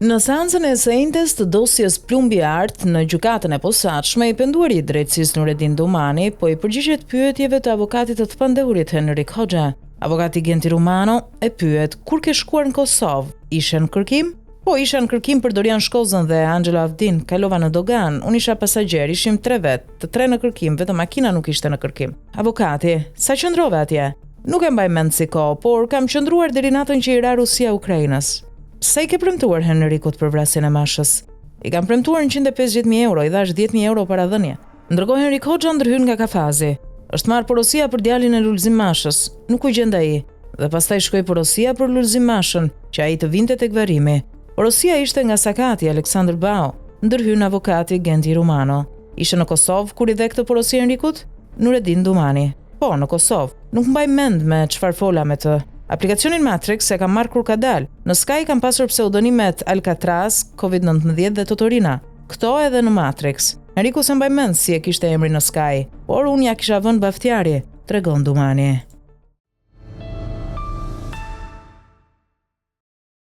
Në seancën e sejntes të dosjes Plumbi Art në gjykatën e posaçme, i penduari i drejtësisë Nureddin Domani po i përgjigjet pyetjeve të avokatit të pandehurit Henrik Hoxha. Avokati Genti Rumano e pyet kur ke shkuar në Kosovë, ishe në kërkim? Po, isha në kërkim për Dorian Shkozën dhe Angela Avdin, kalova në Dogan, unë isha pasagjer, ishim 3 vetë, të 3 në kërkim, vetëm makina nuk ishte në kërkim. Avokati, sa qëndrove atje? Nuk e mbaj mend si kohë, por kam qëndruar deri natën që i ra Rusia Ukrainës. Sa i ke premtuar Henrikut për vrasjen e Mashës? I kam premtuar 150.000 euro, i dhash 10.000 euro para dhënie. Ndërkohë Henrik Hoxha ndërhyn nga kafazi. Është marrë porosia për djalin e Lulzim Mashës, nuk u gjend ai, dhe pastaj shkoi porosia për Lulzim Mashën, që ai të vinte tek varrimi. Porosia ishte nga sakati Aleksandr Bau, ndërhyn avokati Genti Rumano. Ishe në Kosovë kur i dhe këtë porosi Henrikut? Nureddin Domani. Po, në Kosovë. Nuk mbaj mend me çfarë fola me të. Aplikacionin Matrix e kam marrë kur ka dalë. Në Sky kam pasur pseudonimet Alcatraz, Covid-19 dhe Totorina. Këto edhe në Matrix. Henriku se mbaj mend si e kishte emrin në Sky, por unë ja kisha vënë Baftiari, tregon Domani.